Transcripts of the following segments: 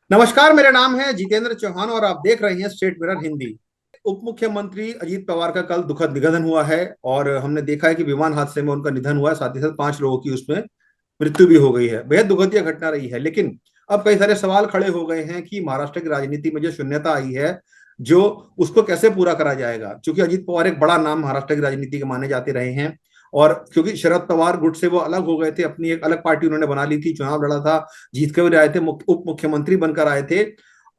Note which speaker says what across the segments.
Speaker 1: नमस्कार, मेरा नाम है जितेंद्र चौहान और आप देख रहे हैं स्टेट मिरर हिंदी। उप मुख्यमंत्री अजीत पवार का कल दुखद निधन हुआ है और हमने देखा है कि विमान हादसे में उनका निधन हुआ है। साथ ही साथ 5 लोगों की उसमें मृत्यु भी हो गई है। बेहद दुखद यह घटना रही है, लेकिन अब कई सारे सवाल खड़े हो गए हैं कि महाराष्ट्र की राजनीति में जो शून्यता आई है, जो उसको कैसे पूरा करा जाएगा। क्योंकि अजीत पवार एक बड़ा नाम महाराष्ट्र की राजनीति के माने जाते रहे हैं और क्योंकि शरद पवार गुट से वो अलग हो गए थे, अपनी एक अलग पार्टी उन्होंने बना ली थी, चुनाव लड़ा था, जीत के भी आए थे, उप मुख्यमंत्री बनकर आए थे।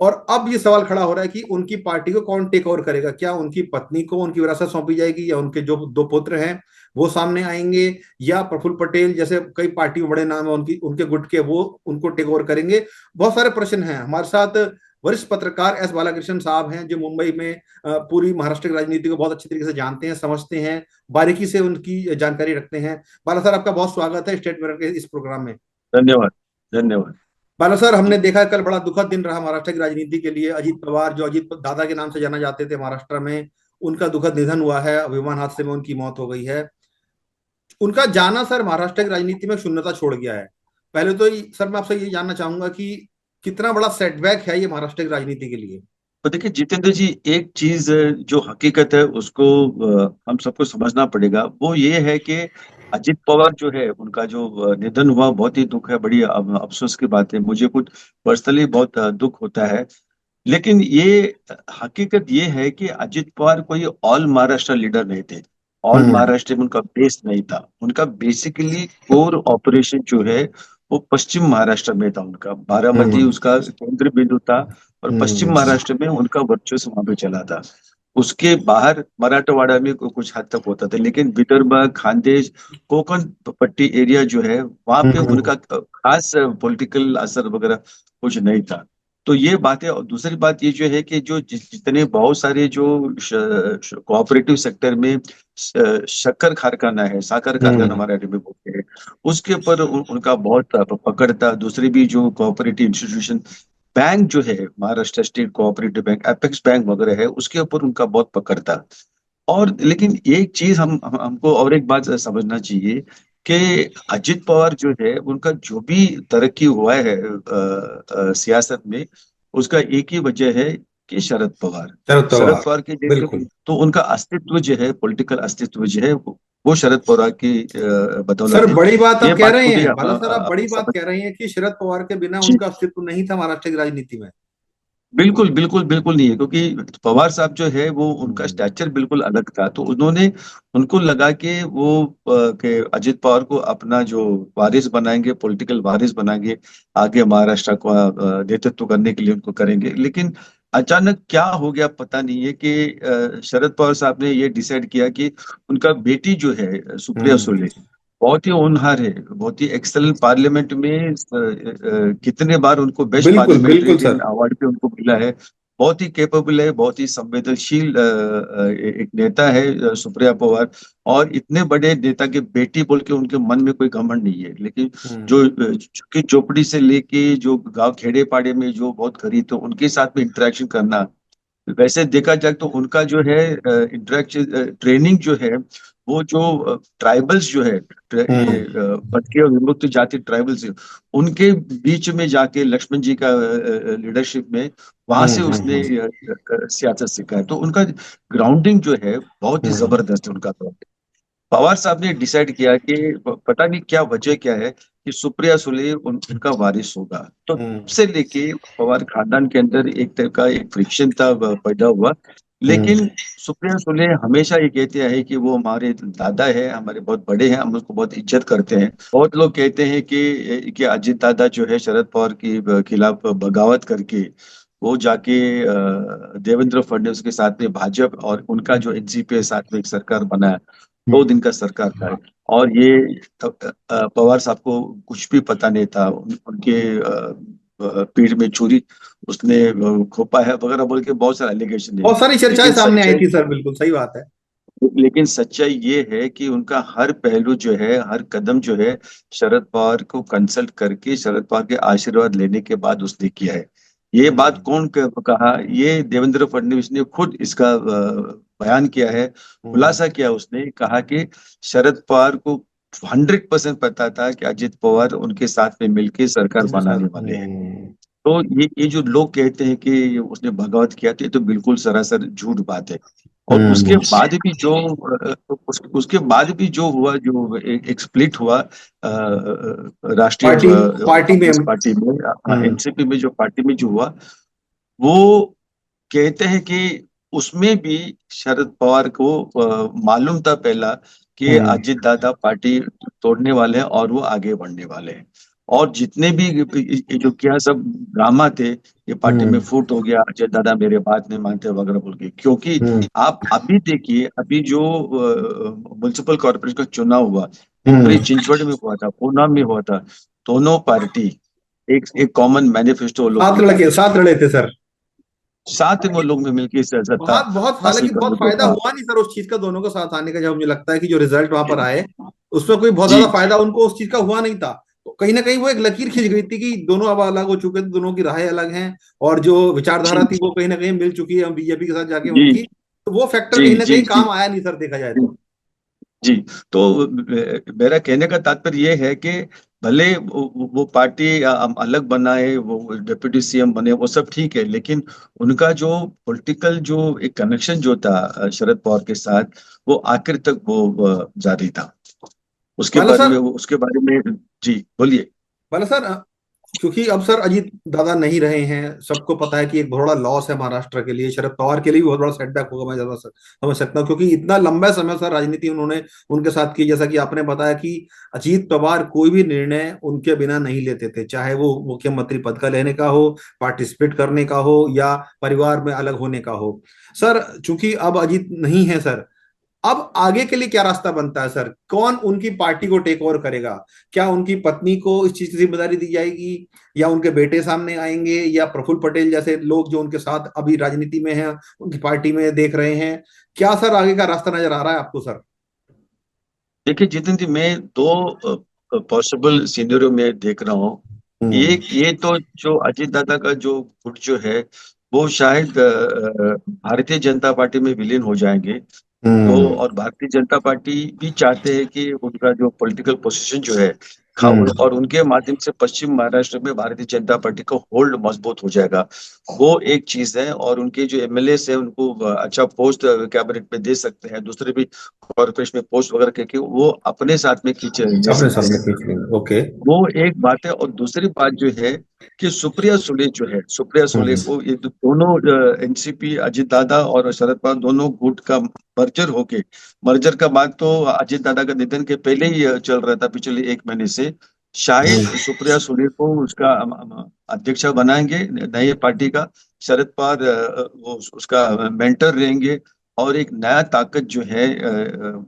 Speaker 1: और अब ये सवाल खड़ा हो रहा है कि उनकी पार्टी को कौन टेक ओवर करेगा। क्या उनकी पत्नी को उनकी विरासत सौंपी जाएगी, या उनके जो 2 पुत्र हैं वो सामने आएंगे, या प्रफुल्ल पटेल जैसे कई पार्टी में बड़े नाम है उनकी उनके गुट के, वो उनको टेक ओवर करेंगे। बहुत सारे प्रश्न हैं। हमारे साथ वरिष्ठ पत्रकार एस बालाकृष्णन साहब हैं, जो मुंबई में पूरी महाराष्ट्र की राजनीति को बहुत अच्छी तरीके से जानते हैं, समझते हैं, बारीकी से उनकी जानकारी रखते हैं। बाला सर, आपका बहुत स्वागत है स्टेट मिरर के इस प्रोग्राम में।
Speaker 2: धन्यवाद। धन्यवाद।
Speaker 1: बाला सर, हमने
Speaker 2: जी।
Speaker 1: देखा कल बड़ा दुखद दिन रहा महाराष्ट्र की राजनीति के लिए। अजीत पवार, जो अजीत दादा के नाम से जाना जाते थे महाराष्ट्र में, उनका दुखद निधन हुआ है। विमान हादसे में उनकी मौत हो गई है। उनका जाना सर महाराष्ट्र की राजनीति में शून्यता छोड़ गया है। पहले तो सर मैं आपसे ये जानना चाहूंगा कि कितना बड़ा सेटबैक है ये महाराष्ट्र की राजनीति के लिए।
Speaker 2: तो देखिए जितेंद्र जी, एक चीज जो हकीकत है उसको हम सबको समझना पड़ेगा। वो ये है कि अजित पवार जो है उनका जो निधन हुआ, बहुत ही दुख है, बड़ी अफसोस की बात है। मुझे खुद पर्सनली बहुत दुख होता है। लेकिन ये हकीकत ये है कि अजित पवार कोई ऑल महाराष्ट्र लीडर नहीं थे। ऑल
Speaker 1: हम्म।
Speaker 2: महाराष्ट्र में उनका बेस नहीं था। उनका बेसिकली कोर ऑपरेशन जो है वो पश्चिम महाराष्ट्र में था। उनका बारामती
Speaker 1: हम्म।
Speaker 2: उसका केंद्र बिंदु था और पश्चिम
Speaker 1: हम्म।
Speaker 2: महाराष्ट्र में उनका वर्चस्व वहां पे चला था। उसके बाहर मराठवाड़ा में कुछ हद तक होता था, लेकिन विदर्भ, खानदेश, कोकण पट्टी एरिया जो है वहां पे
Speaker 1: हम्म।
Speaker 2: उनका खास पॉलिटिकल असर वगैरह कुछ नहीं था। तो ये बात है। और दूसरी बात ये जो है कि जो जितने बहुत सारे जो कोऑपरेटिव सेक्टर में शक्कर कारखाना है, साकर कारखाना
Speaker 1: हम्म।
Speaker 2: हमारे में बोलते हैं, उसके ऊपर उनका बहुत पकड़ था। दूसरी भी जो कोऑपरेटिव इंस्टीट्यूशन, बैंक जो है, Maharashtra state cooperative bank, apex bank वगैरह है, उसके ऊपर उनका बहुत पकड़ था। और लेकिन एक चीज हमको और एक बात समझना चाहिए कि अजित पवार जो है उनका जो भी तरक्की हुआ है सियासत में, उसका एक ही वजह है कि शरद पवार।
Speaker 1: शरद
Speaker 2: शरद
Speaker 1: पवार।
Speaker 2: पवार के जैसे,
Speaker 1: बिल्कुल।
Speaker 2: तो उनका अस्तित्व जो है, पॉलिटिकल अस्तित्व जो है, वो शरद पवार की
Speaker 1: सर
Speaker 2: बदौलत है।
Speaker 1: बड़ी बात
Speaker 2: ये
Speaker 1: आप कह
Speaker 2: बात
Speaker 1: रहे
Speaker 2: को भी
Speaker 1: हैं, बाला सर आप बड़ी बात
Speaker 2: समझ।
Speaker 1: कह रहे हैं कि शरद पवार के बिना
Speaker 2: जी,
Speaker 1: उनका अस्तित्व नहीं था महाराष्ट्र की राजनीति में।
Speaker 2: बिल्कुल बिल्कुल बिल्कुल नहीं है, क्योंकि पवार साहब जो है वो उनका
Speaker 1: हम्म।
Speaker 2: स्टैचर बिल्कुल अलग था। तो उन्होंने, उनको लगा कि वो कि अजित पवार को अपना जो वारिस बनाएंगे, पॉलिटिकल वारिस बनाएंगे, आगे महाराष्ट्र को नेतृत्व करने के लिए उनको करेंगे। लेकिन अचानक क्या हो गया पता नहीं है कि शरद पवार साहब ने ये डिसाइड किया कि उनका बेटी जो है सुप्रिया
Speaker 1: हम्म।
Speaker 2: सुले, बहुत ही होनहार है, बहुत ही एक्सेलेंट, पार्लियामेंट में कितने बार उनको बेस्ट
Speaker 1: बिल्कुल बिल्कुल
Speaker 2: पार्लियामेंटेरियन
Speaker 1: सर।
Speaker 2: अवार्ड पे उनको मिला है। बहुत ही कैपेबल है, बहुत ही संवेदनशील एक नेता है सुप्रिया पवार। और इतने बड़े नेता के बेटी बोल के उनके मन में कोई घमंड नहीं है। लेकिन
Speaker 1: हम्म।
Speaker 2: जो झुग्गी झोपड़ी से लेके जो गांव खेड़े पाड़े में जो बहुत गरीब थे उनके साथ में इंटरेक्शन करना, वैसे देखा जाए तो उनका जो है इंटरेक्शन ट्रेनिंग जो है, वो जो ट्राइबल्स जो है, ये
Speaker 1: हम्म।
Speaker 2: भटके और विमुक्त जाति ट्राइबल्स, उनके बीच में जाके लक्ष्मण जी का लीडरशिप में, वहां से उसने
Speaker 1: हम्म।
Speaker 2: सियासत सीखा है। तो उनका ग्राउंडिंग जो है बहुत ही
Speaker 1: हम्म।
Speaker 2: जबरदस्त है उनका। पवार साहब ने डिसाइड किया कि पता नहीं क्या वजह क्या है कि सुप्रिया सुले उनका वारिस होगा। तो
Speaker 1: हम्म।
Speaker 2: से लेके पवार खानदान के अंदर एक तरह का एक फ्रिक्शन था पैदा हुआ।
Speaker 1: हम्म।
Speaker 2: लेकिन सुप्रिया सुले हमेशा ये कहते हैं कि वो हमारे दादा है, हमारे बहुत बड़े हैं, हम उसको बहुत इज्जत करते हैं। बहुत लोग कहते हैं कि अजित दादा जो है शरद पवार के खिलाफ बगावत करके वो जाके देवेंद्र फडणवीस के साथ में भाजपा और उनका जो एनसीपी के साथ में एक सरकार बनाया, 2 दिन का सरकार था। और ये पवार साहब को कुछ भी पता नहीं था। उनके पीठ में छुरी उसने खोपा है वगैरह बोल के बहुत सारे एलिगेशन है।
Speaker 1: बहुत सारी चर्चाएं
Speaker 2: लेकिन
Speaker 1: सामने आई
Speaker 2: सच्चाई,
Speaker 1: थी सर, बिल्कुल सही बात है।
Speaker 2: लेकिन सच्चाई ये है कि उनका हर पहलू जो है, हर कदम जो है, शरद पवार को कंसल्ट करके, शरद पवार के आशीर्वाद लेने के बाद उसने किया है। ये बात
Speaker 1: हम्म।
Speaker 2: कौन कहा? ये देवेंद्र फडणवीस ने खुद इसका बयान किया है,
Speaker 1: हम्म।
Speaker 2: खुलासा किया। उसने कहा कि शरद पवार को 100% पता था कि अजित पवार उनके साथ में मिलके सरकार
Speaker 1: उनके साथ।
Speaker 2: बनाने वाले हैं। तो ये जो लोग कहते हैं कि उसने बगावत किया, तो ये तो बिल्कुल सरासर झूठ बात है। और उसके
Speaker 1: हम्म।
Speaker 2: बाद भी जो उसके बाद भी जो हुआ, जो एक स्प्लिट हुआ राष्ट्रीय
Speaker 1: पार्टी पार्टी में।
Speaker 2: कांग्रेस पार्टी में,
Speaker 1: हम्म।
Speaker 2: एनसीपी में, जो पार्टी में जो हुआ, वो कहते हैं कि उसमें भी शरद पवार को मालूम था पहला कि
Speaker 1: हम्म।
Speaker 2: अजित दादा पार्टी तोड़ने वाले हैं और वो आगे बढ़ने वाले हैं। और जितने भी ये जो क्या सब ड्रामा थे, ये पार्टी में
Speaker 1: हम्म।
Speaker 2: फूट हो गया, अजय दादा मेरे बात नहीं मानते वगैरह बोल के, क्योंकि
Speaker 1: हम्म।
Speaker 2: आप अभी देखिए, अभी जो म्युनिसिपल कॉर्पोरेशन का चुनाव हुआ,
Speaker 1: हम्म।
Speaker 2: पिंपरी चिंचवड में हुआ था, पूना में हुआ था, दोनों पार्टी एक एक कॉमन मैनिफेस्टो वो लोग निकाले थे।
Speaker 1: साथ लड़े थे सर।
Speaker 2: साथ में वो लोग में मिलकर सत्ता
Speaker 1: बहुत बहुत,
Speaker 2: हासिल
Speaker 1: हालांकि बहुत
Speaker 2: करने को
Speaker 1: फायदा
Speaker 2: था।
Speaker 1: हुआ नहीं सर उस चीज का, दोनों को साथ आने का। जब मुझे लगता है कि जो रिजल्ट वहां पर आए, उसमें कोई बहुत
Speaker 2: जी
Speaker 1: ज्यादा फायदा उनको उस चीज का हुआ नहीं था। तो कहीं ना कहीं वो एक लकीर खींच गई थी कि दोनों अब अलग हो चुके थे, दोनों की राहें अलग हैं, और जो विचारधारा
Speaker 2: जी
Speaker 1: थी वो कहीं ना कहीं मिल चुकी है बीजेपी के साथ जाके
Speaker 2: जी
Speaker 1: उनकी। तो वो फैक्टर
Speaker 2: जी
Speaker 1: कहीं ना
Speaker 2: जी
Speaker 1: कहीं
Speaker 2: जी
Speaker 1: काम आया नहीं सर, देखा जाए
Speaker 2: जी
Speaker 1: तो।
Speaker 2: जी। तो मेरा कहने का तात्पर्य ये है कि भले वो पार्टी अलग बनाए, वो डिप्यूटी सीएम बने, वो सब ठीक है, लेकिन उनका जो पॉलिटिकल जो एक कनेक्शन जो था शरद पवार के साथ, वो आखिर तक वो जारी था। उसके
Speaker 1: मतलब
Speaker 2: बारे में
Speaker 1: सर,
Speaker 2: जी बोलिए।
Speaker 1: मतलब सर, क्योंकि अब सर अजीत दादा नहीं रहे हैं, सबको पता है कि एक बहुत बड़ा लॉस है महाराष्ट्र के लिए, शरद पवार के लिए भी बहुत बड़ा सेटबैक होगा, मैं ज्यादा समझ सकता हूँ, क्योंकि इतना लंबा समय सर राजनीति उन्होंने उनके साथ की। जैसा कि आपने बताया कि अजीत पवार कोई भी निर्णय उनके बिना नहीं लेते थे, चाहे वो मुख्यमंत्री पद का लेने का हो, पार्टिसिपेट करने का हो, या परिवार में अलग होने का हो। सर चूंकि अब अजीत नहीं है सर, अब आगे के लिए क्या रास्ता बनता है सर? कौन उनकी पार्टी को टेक ओवर करेगा? क्या उनकी पत्नी को इस चीज की जिम्मेदारी दी जाएगी, या उनके बेटे सामने आएंगे, या प्रफुल्ल पटेल जैसे लोग जो उनके साथ अभी राजनीति में हैं, उनकी पार्टी में देख रहे हैं? क्या सर आगे का रास्ता नजर आ रहा है आपको सर?
Speaker 2: देखिए जितिन जी, मैं दो पॉसिबल सिनेरियो में देख रहा हूँ।
Speaker 1: हम्म।
Speaker 2: एक ये तो जो अजीत दादा का जो गुट जो है, वो शायद भारतीय जनता पार्टी में विलीन हो जाएंगे। तो
Speaker 1: हम्म।
Speaker 2: और भारतीय जनता पार्टी भी चाहते हैं कि उनका जो पॉलिटिकल पोजीशन जो है,
Speaker 1: हम्म।
Speaker 2: और उनके माध्यम से पश्चिम महाराष्ट्र में भारतीय जनता पार्टी का होल्ड मजबूत हो जाएगा। वो एक चीज है। और उनके जो एमएलए है उनको अच्छा पोस्ट कैबिनेट में दे सकते हैं, दूसरे भी कॉर्पोरेशन में पोस्ट वगैरह करके वो अपने साथ में खींच ले
Speaker 1: अपने
Speaker 2: सकते
Speaker 1: साथ में
Speaker 2: हैं।
Speaker 1: खींच लेंगे, ओके।
Speaker 2: वो एक बात है। और दूसरी बात जो है कि सुप्रिया सुले जो है, सुप्रिया सुले
Speaker 1: हम्म।
Speaker 2: को, ये तो दोनों एनसीपी, अजित दादा और शरद पवार दोनों गुट का मर्जर होके, मर्जर का बात तो अजित दादा का निधन के पहले ही चल रहा था, पिछले एक महीने से। शायद
Speaker 1: हम्म।
Speaker 2: सुप्रिया सुले को उसका अध्यक्ष बनाएंगे नई पार्टी का। शरद पवार वो उसका मेंटर रहेंगे। और एक नया ताकत जो है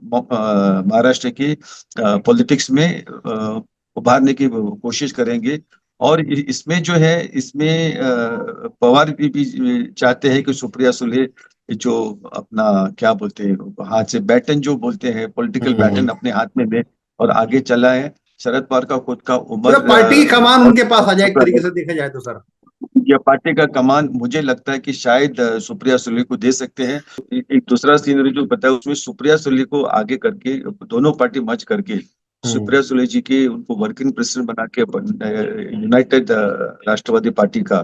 Speaker 2: महाराष्ट्र की पॉलिटिक्स में उभारने की वो कोशिश करेंगे। और इसमें जो है, इसमें पवार भी चाहते हैं कि सुप्रिया सुले जो अपना क्या बोलते हैं, हाथ से बैटन जो बोलते हैं, पॉलिटिकल बैटन
Speaker 1: हम्म।
Speaker 2: अपने हाथ में ले और आगे चला है। शरद पवार का खुद का
Speaker 1: मतलब
Speaker 2: उम्र
Speaker 1: पार्टी की कमान
Speaker 2: बहुत
Speaker 1: उनके पास आ
Speaker 2: बहुत
Speaker 1: जाए एक
Speaker 2: छोटा
Speaker 1: तरीके
Speaker 2: है।
Speaker 1: से देखा जाए तो सर।
Speaker 2: ये पार्टी का कमान मुझे लगता है कि शायद सुप्रिया सुले को दे सकते हैं। एक दूसरा सीनरी जो बताया, उसमें सुप्रिया सुले को आगे करके दोनों पार्टी मर्ज करके
Speaker 1: हम्म।
Speaker 2: सुप्रिया सुले जी के उनको वर्किंग प्रेसिडेंट बना के यूनाइटेड राष्ट्रवादी पार्टी का,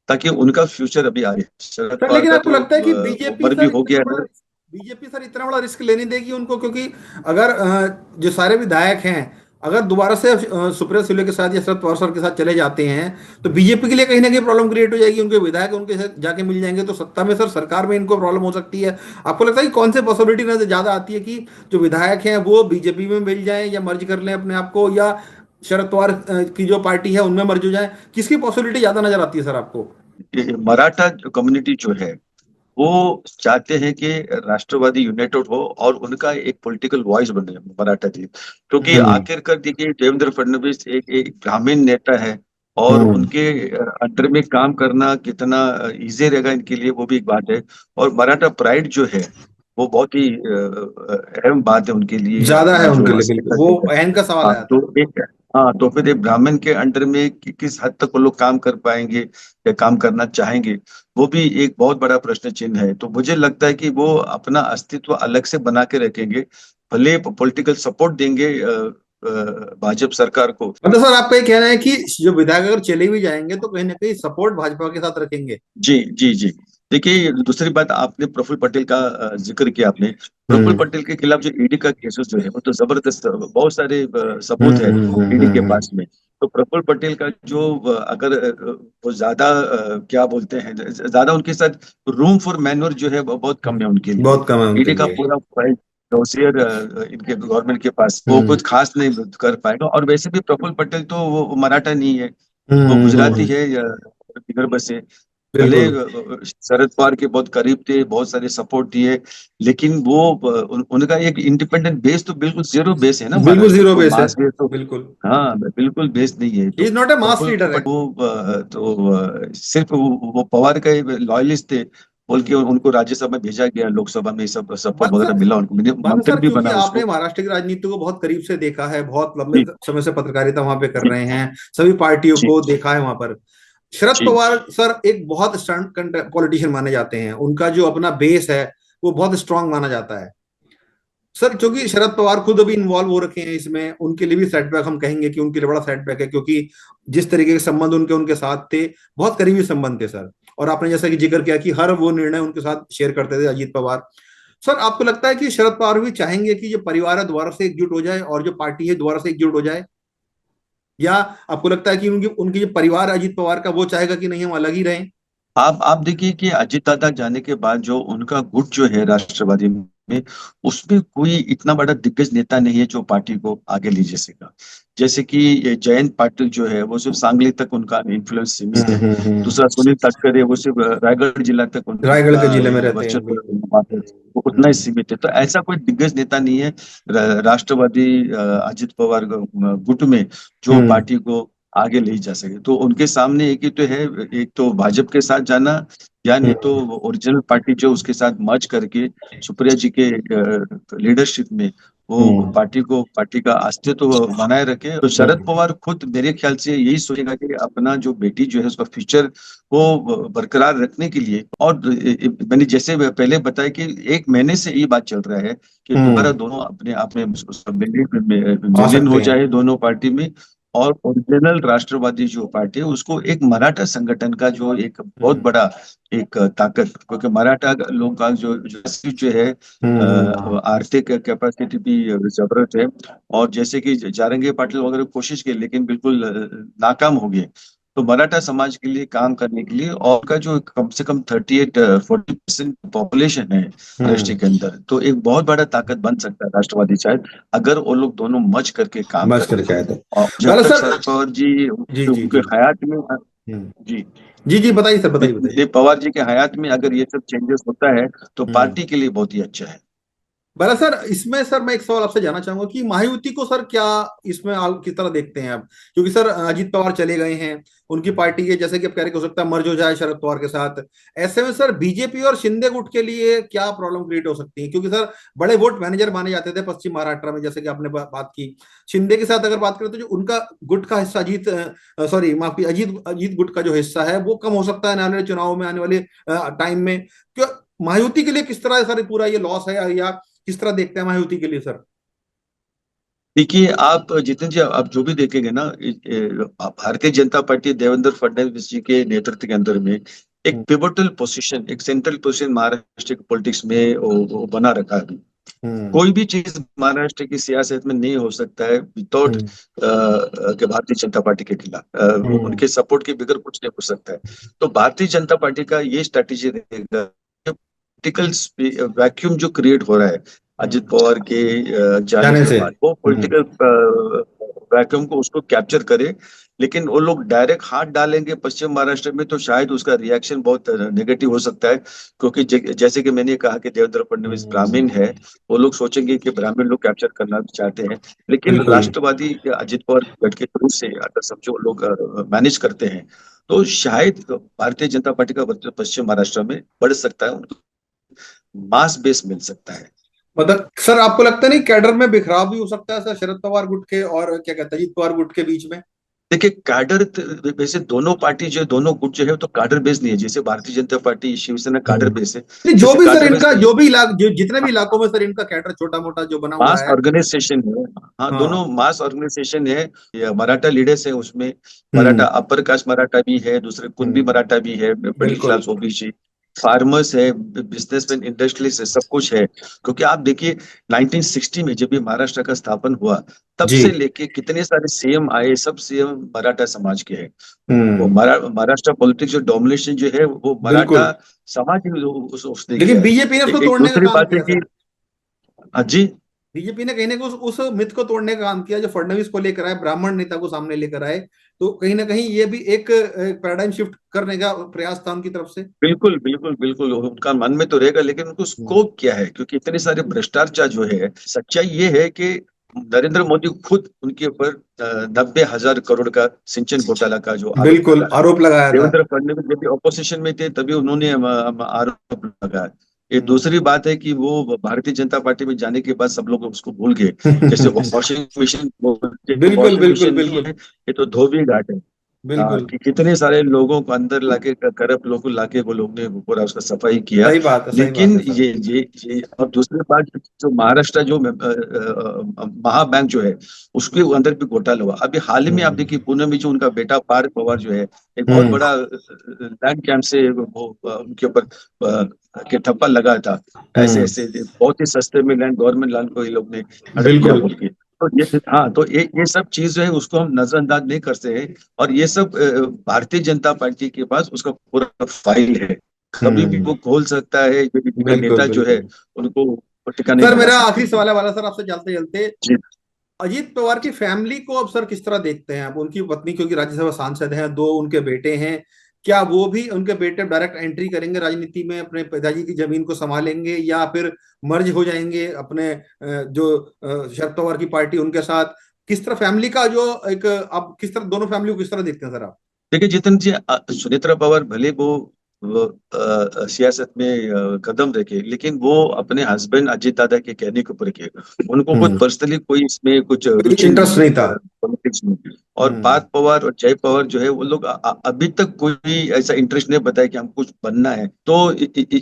Speaker 2: ताकि उनका फ्यूचर अभी आगे। शरद
Speaker 1: सर
Speaker 2: पवार
Speaker 1: लेकिन
Speaker 2: का
Speaker 1: आपको
Speaker 2: तो
Speaker 1: लगता है कि बीजेपी
Speaker 2: उम्र भी
Speaker 1: सर
Speaker 2: हो
Speaker 1: इतना
Speaker 2: गया
Speaker 1: बड़ा
Speaker 2: है।
Speaker 1: बीजेपी सर इतना बड़ा रिस्क लेने देगी उनको? क्योंकि अगर जो सारे विधायक हैं, अगर दोबारा से सुप्रिया सुले के साथ या शरद पवार सर के साथ चले जाते हैं, तो बीजेपी के लिए कहीं ना कहीं प्रॉब्लम क्रिएट हो जाएगी। उनके विधायक उनके साथ जाके मिल जाएंगे, तो सत्ता में सर, सरकार में इनको प्रॉब्लम हो सकती है। आपको लगता है कि कौन से पॉसिबिलिटी नजर ज्यादा आती है कि जो विधायक हैं वो बीजेपी में मिल जाएं, या मर्ज कर लें अपने आप को, या शरद पवार की जो पार्टी है उनमें मर्ज हो जाए? किसकी पॉसिबिलिटी ज्यादा नजर आती है सर आपको?
Speaker 2: ये मराठा कम्युनिटी जो है, वो चाहते हैं कि राष्ट्रवादी यूनाइटेड हो और उनका एक पॉलिटिकल वॉइस बने मराठा जी। क्योंकि
Speaker 1: हम्म।
Speaker 2: आखिरकार देखिए, देवेंद्र फडणवीस एक ग्रामीण नेता है। और
Speaker 1: हम्म।
Speaker 2: उनके अंडर में काम करना कितना इजी रहेगा इनके लिए, वो भी एक बात है। और मराठा प्राइड जो है, वो बहुत ही अहम बात है उनके लिए,
Speaker 1: ज्यादा
Speaker 2: अपना
Speaker 1: है
Speaker 2: जो
Speaker 1: उनके लिए, बिल्कुल
Speaker 2: अस्मिता
Speaker 1: वो
Speaker 2: जो है।
Speaker 1: अहम का सवाल
Speaker 2: हाँ
Speaker 1: आया था।
Speaker 2: तो एक हाँ तो फिर एक ब्राह्मण के अंडर में किस हद तक वो लोग काम कर पाएंगे या काम करना चाहेंगे, वो भी एक बहुत बड़ा प्रश्न चिन्ह है। तो मुझे लगता है कि वो अपना अस्तित्व अलग से बना के रखेंगे। भले पॉलिटिकल सपोर्ट देंगे भाजपा सरकार को।
Speaker 1: मतलब सर आपका ये कहना है कि जो विधायक अगर चले भी जाएंगे तो कहीं ना कहीं सपोर्ट भाजपा के साथ रखेंगे।
Speaker 2: जी जी जी। देखिए, दूसरी बात, आपने प्रफुल्ल पटेल का जिक्र किया आपने। प्रफुल्ल
Speaker 1: हम्म
Speaker 2: पटेल के खिलाफ जो ईडी का केसेस जो है वो तो जबरदस्त, बहुत सारे सबूत है ईडी के पास में। तो प्रफुल्ल पटेल का जो अगर वो ज्यादा क्या बोलते हैं, ज्यादा उनके साथ रूम फॉर मैन्योर जो है वो बहुत कम है उनके लिए।
Speaker 1: बहुत कम है उनके
Speaker 2: ईडी का
Speaker 1: लिए।
Speaker 2: पूरा फाइल डोसियर इनके गवर्नमेंट के पास, वो
Speaker 1: हम्म
Speaker 2: कुछ खास नहीं कर पाएगा। और वैसे भी प्रफुल्ल पटेल तो वो मराठा नहीं है, वो गुजराती
Speaker 1: हम्म।
Speaker 2: है या विदर्भ से। भले
Speaker 1: बिल्कुल
Speaker 2: शरद पवार के बहुत करीब थे, बहुत सारे सपोर्ट दिए, लेकिन वो उनका एक इंडिपेंडेंट बेस तो बिल्कुल जीरो बेस है ना
Speaker 1: बिल्कुल
Speaker 2: महाराष्ट्र में,
Speaker 1: जीरो
Speaker 2: कोई
Speaker 1: बेस है।
Speaker 2: मास बेस तो।
Speaker 1: बिल्कुल।
Speaker 2: हाँ, बिल्कुल बेस नहीं है।
Speaker 1: ही
Speaker 2: तो
Speaker 1: is not a mass
Speaker 2: powerful
Speaker 1: leader है।
Speaker 2: पटेल वो सिर्फ वो पवार का लॉयलिस्ट थे बोल के उनको राज्यसभा में भेजा गया, लोकसभा में सब सपोर्ट
Speaker 1: बात
Speaker 2: वगैरह
Speaker 1: सर
Speaker 2: मिला उनको,
Speaker 1: बात
Speaker 2: मंत्री
Speaker 1: सर
Speaker 2: भी
Speaker 1: क्योंकि
Speaker 2: बना
Speaker 1: आपने
Speaker 2: उसको।
Speaker 1: महाराष्ट्र की राजनीति को बहुत करीब से देखा है, बहुत लंबे
Speaker 2: जी
Speaker 1: समय से पत्रकारिता वहां पे कर
Speaker 2: जी
Speaker 1: रहे हैं, सभी पार्टियों
Speaker 2: जी
Speaker 1: को देखा है वहां पर। शरद
Speaker 2: जी
Speaker 1: पवार सर एक बहुत स्ट्रांग पॉलिटिशियन माने जाते हैं, उनका जो अपना बेस है वो बहुत स्ट्रांग माना जाता है। सर क्योंकि शरद पवार खुद अभी इन्वॉल्व हो रखे हैं इसमें, उनके लिए भी सेटबैक हम कहेंगे कि उनके लिए बड़ा सेटबैक है, क्योंकि जिस तरीके के संबंध उनके उनके साथ थे, बहुत करीबी संबंध थे सर। और आपने जैसा कि जिक्र किया कि हर वो निर्णय उनके साथ शेयर करते थे अजीत पवार। सर आपको लगता है कि शरद पवार भी चाहेंगे कि जो परिवार है दोबारा से एकजुट हो जाए और जो पार्टी है दोबारा से एकजुट हो जाए, या आपको लगता है कि उनकी उनकी जो परिवार है अजीत पवार का वो चाहेगा कि नहीं हम अलग ही रहें?
Speaker 2: आप देखिए कि अजित दादा जाने के बाद जो उनका गुट जो है राष्ट्रवादी में, उसमें कोई इतना बड़ा दिग्गज नेता नहीं है जो पार्टी को आगे ले जा सका। जैसे कि ये जयंत पाटिल जो है वो सिर्फ सांगली तक उनका इन्फ्लुएंस सीमित है। दूसरा सुनील तटकरे है, वो सिर्फ रायगढ़ जिला तक
Speaker 1: रायगढ़
Speaker 2: उनका
Speaker 1: के जिले में
Speaker 2: एक
Speaker 1: रहते हैं
Speaker 2: वर्चस्व
Speaker 1: बिल्कुल।
Speaker 2: वहाँ पे, वो उतना ही सीमित है। तो ऐसा कोई दिग्गज नेता नहीं है राष्ट्रवादी अजित पवार गुट में जो
Speaker 1: हम्म
Speaker 2: पार्टी को आगे ले जा सके। तो उनके सामने एक ही तो है, एक तो भाजपा के साथ जाना, या नहीं तो
Speaker 1: हम्म
Speaker 2: ओरिजिनल पार्टी जो उसके साथ मर्ज करके सुप्रिया जी के लीडरशिप में वो
Speaker 1: हम्म
Speaker 2: पार्टी का अस्तित्व बनाए रखे। तो शरद
Speaker 1: हम्म
Speaker 2: पवार खुद मेरे ख्याल से यही सोचेगा कि अपना जो बेटी जो है उसका फ्यूचर को बरकरार रखने के लिए। और मैंने जैसे पहले बताया कि 1 महीने से ये बात चल रहा है कि दोबारा
Speaker 1: हम्म।
Speaker 2: दोनों अपने आप में मिलियन
Speaker 1: आ
Speaker 2: मिलियन हो
Speaker 1: सकते हैं।
Speaker 2: जाए दोनों पार्टी में। और ओरिजिनल राष्ट्रवादी जो पार्टी है उसको एक मराठा संगठन का जो एक बहुत
Speaker 1: हम्म
Speaker 2: बड़ा एक ताकत, क्योंकि मराठा लोगों का जो है आर्थिक कैपेसिटी भी जबरदस्त है। और जैसे कि जारंगे पाटिल वगैरह कोशिश की लेकिन बिल्कुल नाकाम हो गए। तो मराठा समाज के लिए काम करने के लिए, और का जो कम से कम 38-40% पॉपुलेशन है महाराष्ट्र
Speaker 1: हम्म।
Speaker 2: के अंदर, तो एक बहुत बड़ा ताकत बन सकता है राष्ट्रवादी शायद, अगर वो लोग दोनों मच करके काम
Speaker 1: बस
Speaker 2: करें
Speaker 1: कर
Speaker 2: तो।
Speaker 1: चाहे तो।
Speaker 2: और जब
Speaker 1: पहले
Speaker 2: तक
Speaker 1: सर।
Speaker 2: शरद पवार जी
Speaker 1: जी जी
Speaker 2: उनके
Speaker 1: जी।
Speaker 2: हयात में।
Speaker 1: हम्म।
Speaker 2: जी।
Speaker 1: जी जी बताइए सर, बताइए बताइए।
Speaker 2: पवार जी के हयात में अगर ये सब चेंजेस होता है तो
Speaker 1: हम्म।
Speaker 2: पार्टी के लिए बहुत ही अच्छा है।
Speaker 1: बड़ा सर इसमें सर मैं एक सवाल आपसे जानना चाहूंगा कि महायुति को सर क्या इसमें आप किस तरह देखते हैं आप, क्योंकि सर अजीत पवार चले गए हैं, उनकी पार्टी के जैसे कि आप कह रहे हो सकता है मर्ज हो जाए शरद पवार के साथ। ऐसे में सर बीजेपी और शिंदे गुट के लिए क्या प्रॉब्लम क्रिएट हो सकती है, क्योंकि सर बड़े वोट मैनेजर माने जाते थे पश्चिम महाराष्ट्र में, जैसे कि आपने बात की। शिंदे के साथ अगर बात करें तो जो उनका गुट का हिस्सा अजीत सॉरी माफ की अजीत अजीत गुट का जो हिस्सा है वो कम हो सकता है आने वाले चुनाव में, आने वाले टाइम में। क्यों महायुति के लिए किस तरह सर पूरा ये लॉस है, या किस तरह देखते हैं महायुति के लिए सर?
Speaker 2: देखिए, आप जितेंद्र जी, आप जो भी देखेंगे ना, भारतीय जनता पार्टी देवेंद्र फडणवीस जी के नेतृत्व के अंदर में एक
Speaker 1: हम्म
Speaker 2: पिवोटल पोजीशन, एक सेंट्रल पोजीशन महाराष्ट्र के पॉलिटिक्स में वो बना रखा है अभी।
Speaker 1: हम्म
Speaker 2: कोई भी चीज महाराष्ट्र की सियासत में नहीं हो सकता है विदाउट
Speaker 1: हम्म
Speaker 2: के भारतीय जनता पार्टी के खिलाफ,
Speaker 1: हम्म
Speaker 2: उनके सपोर्ट के बगैर कुछ नहीं हो सकता है। तो भारतीय जनता पार्टी का ये स्ट्रैटेजी रहेगा, पॉलिटिकल वैक्यूम जो क्रिएट हो रहा है अजित
Speaker 1: हम्म।
Speaker 2: पवार के जाने
Speaker 1: जाने
Speaker 2: के
Speaker 1: से।
Speaker 2: बाद, वो पॉलिटिकल वैक्यूम को उसको कैप्चर करे। लेकिन वो लोग डायरेक्ट हाथ डालेंगे पश्चिम महाराष्ट्र में तो शायद उसका रिएक्शन बहुत नेगेटिव हो सकता है, क्योंकि जैसे कि मैंने कहा कि देवेंद्र फडणवीस ब्राह्मण है, वो लोग सोचेंगे कि ब्राह्मण लोग कैप्चर करना चाहते हैं। लेकिन
Speaker 1: बिल्कुल।
Speaker 2: राष्ट्रवादी अजित पवार गढ़ के थ्रू से अगर समझो लोग मैनेज करते हैं तो शायद भारतीय जनता पार्टी का वर्चस्व पश्चिम महाराष्ट्र में बढ़ सकता है, उनको मास बेस मिल सकता है।
Speaker 1: मतलब सर आपको लगता नहीं कैडर में बिखराव भी हो सकता है सर शरद पवार गुट के और क्या कहते हैं अजीत पवार गुट के बीच में?
Speaker 2: देखिए कैडर वैसे दोनों पार्टी जो दोनों गुट जो है वो तो कैडर बेस नहीं है। जैसे Bharatiya Janata party Shiv Sena cadre base है,
Speaker 1: नहीं, जो
Speaker 2: जैसे
Speaker 1: भी सर
Speaker 2: कैडर बेस
Speaker 1: इनका,
Speaker 2: नहीं,
Speaker 1: जो भी जितने भी इलाकों में सर इनका कैडर छोटा मोटा जो बना हुआ
Speaker 2: मास
Speaker 1: है।
Speaker 2: ऑर्गेनाइजेशन है। हाँ, दोनों
Speaker 1: हाँ।
Speaker 2: मास ऑर्गेनाइजेशन है। ये मराठा लीडर्स है उसमें, मराठा
Speaker 1: हम्म।
Speaker 2: अपर कास्ट मराठा भी है, दूसरे कुणबी
Speaker 1: हम्म।
Speaker 2: मराठा भी है, मिडिल
Speaker 1: बिल्कुल।
Speaker 2: क्लास ओबीसी, फार्मर्स है, बिजनेसमैन, इंडस्ट्रियलिस्ट है, सब कुछ है। क्योंकि आप देखिए 1960 में जब ये महाराष्ट्र का स्थापन हुआ, तब
Speaker 1: जी।
Speaker 2: से लेके कितने सारे सीएम आए, सब सीएम मराठा समाज के हैं। वो
Speaker 1: हम्म।
Speaker 2: महाराष्ट्र पॉलिटिक्स जो डोमिनेशन जो है वो
Speaker 1: बिल्कुल।
Speaker 2: मराठा समाज ही उसने
Speaker 1: लेकिन
Speaker 2: किया है।
Speaker 1: बीजेपी ने उसको
Speaker 2: एक
Speaker 1: तोड़ने का
Speaker 2: दूसरी
Speaker 1: काम
Speaker 2: बात है
Speaker 1: किया
Speaker 2: कि
Speaker 1: सर।
Speaker 2: हाँ जी,
Speaker 1: बीजेपी ने कहीं ना कहीं उस मिथ को तोड़ने का काम किया जो फडणवीस को लेकर आए, ब्राह्मण नेता को सामने लेकर आए। तो कहीं ना कहीं ये भी एक पैराडाइम शिफ्ट करने का प्रयास था उनकी तरफ से।
Speaker 2: बिल्कुल बिल्कुल बिल्कुल उनका मन में तो रहेगा, लेकिन उनको
Speaker 1: हम्म।
Speaker 2: स्कोप क्या है? क्योंकि इतने सारे भ्रष्टाचार जो है, सच्चाई ये है कि नरेंद्र मोदी खुद उनके ऊपर 90,000 करोड़ का सिंचन घोटाला का जो आरोप
Speaker 1: बिल्कुल
Speaker 2: लगा है।
Speaker 1: आरोप लगाया था।
Speaker 2: देवेंद्र फडणवीस जब भी ऑपोजिशन में थे तभी उन्होंने आरोप लगाया। ये
Speaker 1: हम्म।
Speaker 2: दूसरी बात है कि वो भारतीय जनता पार्टी में जाने के बाद सब लोग उसको भूल गए। जैसे वॉशिंग मशीन,
Speaker 1: बिल्कुल
Speaker 2: वॉशिंग
Speaker 1: बिल्कुल
Speaker 2: मशीन नहीं है,
Speaker 1: बिल्कुल।
Speaker 2: ये तो धोबी घाट है। हाँ,
Speaker 1: बिल्कुल।
Speaker 2: कि कितने सारे लोगों को अंदर लाके, करप्ट लोगों को लाके वो लोग ने पूरा उसका सफाई किया।
Speaker 1: सही बात है, सही बात
Speaker 2: लेकिन
Speaker 1: है सर।
Speaker 2: ये और दूसरी बात, जो महाराष्ट्र जो महाबैंक जो है, उसके अंदर भी घोटाला हुआ। अभी हाल ही में आप
Speaker 1: हम्म।
Speaker 2: देखिए पुणे में जो उनका बेटा पार्थ पवार जो है, एक बहुत
Speaker 1: हम्म।
Speaker 2: बड़ा लैंड कैंप से वो उनके ऊपर के ठप्पा लगा था। ऐसे
Speaker 1: हम्म।
Speaker 2: ऐसे बहुत ही सस्ते में लैंड, गवर्नमेंट लैंड को ये लोग ने हड़प लिया
Speaker 1: बिल्कुल।
Speaker 2: बोल के। तो ये, हाँ, तो ये सब चीज जो है उसको हम नजरअंदाज नहीं करते हैं। और ये सब भारतीय जनता पार्टी के पास उसका पूरा फाइल है। कभी भी
Speaker 1: हम्म।
Speaker 2: वो खोल सकता है, ये भी इनका
Speaker 1: बिल्कुल
Speaker 2: नेता जो है
Speaker 1: बिल्कुल।
Speaker 2: उनको वो टिकाने
Speaker 1: सर
Speaker 2: लगा
Speaker 1: मेरा
Speaker 2: सकते
Speaker 1: आखिरी
Speaker 2: हैं।
Speaker 1: सवाल है वाला सर आपसे चलते चलते,
Speaker 2: जी
Speaker 1: अजीत पवार की फैमिली को अब सर किस तरह देखते हैं? अब उनकी पत्नी क्योंकि राज्यसभा सांसद हैं, दो उनके बेटे हैं, क्या वो भी, उनके बेटे डायरेक्ट एंट्री करेंगे राजनीति में, अपने पिताजी की जमीन को संभालेंगे, या फिर मर्ज हो जाएंगे अपने जो शरद पवार की पार्टी उनके साथ? किस तरह फैमिली का जो एक, अब किस तरह दोनों फैमिली को किस तरह देखते हैं सर आप?
Speaker 2: देखिए जितन जी, सुनेत्रा पवार भले वो सियासत में कदम रखे, लेकिन वो अपने हस्बैंड अजीत दादा के कहने के ऊपर किए। उनको खुद
Speaker 1: हम्म।
Speaker 2: पर्सनली कोई इसमें कुछ रुचि नहीं
Speaker 1: इंटरेस्ट
Speaker 2: है
Speaker 1: नहीं था।
Speaker 2: पॉलिटिक्स में। और
Speaker 1: हम्म।
Speaker 2: पार्थ पवार और जय पवार जो है वो लोग अभी तक कोई ऐसा इंटरेस्ट नहीं बताया कि हम कुछ बनना है। तो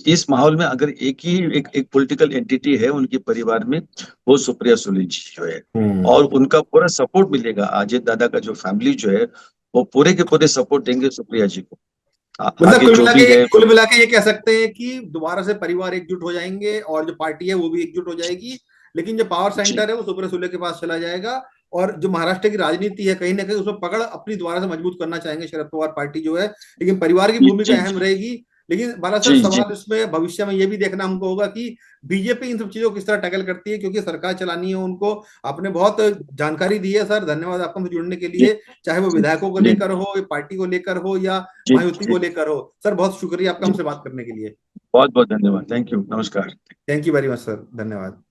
Speaker 2: इस माहौल में अगर एक ही एक पॉलिटिकल एंटिटी है उनके परिवार में, वो सुप्रिया सुले जी जो है।
Speaker 1: हम्म।
Speaker 2: और उनका पूरा सपोर्ट मिलेगा, अजीत दादा का जो फैमिली जो है वो पूरे के पूरे सपोर्ट देंगे सुप्रिया जी को।
Speaker 1: मतलब
Speaker 2: आगे जो भी है।
Speaker 1: कुल मिला के ये कह सकते हैं कि दोबारा से परिवार एकजुट हो जाएंगे और जो पार्टी है वो भी एकजुट हो जाएगी, लेकिन जो पावर
Speaker 2: जी
Speaker 1: सेंटर है वो सुप्रिया सुले के पास चला जाएगा। और जो महाराष्ट्र की राजनीति है कहीं ना कहीं उसमें पकड़ अपनी दोबारा से मजबूत करना चाहेंगे शरद पवार पार्टी जो है, लेकिन परिवार की
Speaker 2: जी
Speaker 1: भूमिका
Speaker 2: जी
Speaker 1: अहम रहेगी। लेकिन बाला सर
Speaker 2: जी जी।
Speaker 1: सवाल इसमें भविष्य में ये भी देखना हमको होगा कि बीजेपी इन सब चीजों को किस तरह टैकल करती है, क्योंकि सरकार चलानी है उनको। आपने बहुत जानकारी दी है सर, धन्यवाद आपका हमसे जुड़ने के
Speaker 2: जी
Speaker 1: लिए। चाहे वो
Speaker 2: जी
Speaker 1: विधायकों को
Speaker 2: जी
Speaker 1: लेकर हो, या पार्टी को लेकर हो, या
Speaker 2: जी
Speaker 1: महायुति
Speaker 2: जी
Speaker 1: को लेकर हो। सर बहुत शुक्रिया आपका
Speaker 2: जी।
Speaker 1: हमसे बात करने के लिए।
Speaker 2: बहुत बहुत धन्यवाद, थैंक यू, नमस्कार।
Speaker 1: Thank you very much sir, धन्यवाद।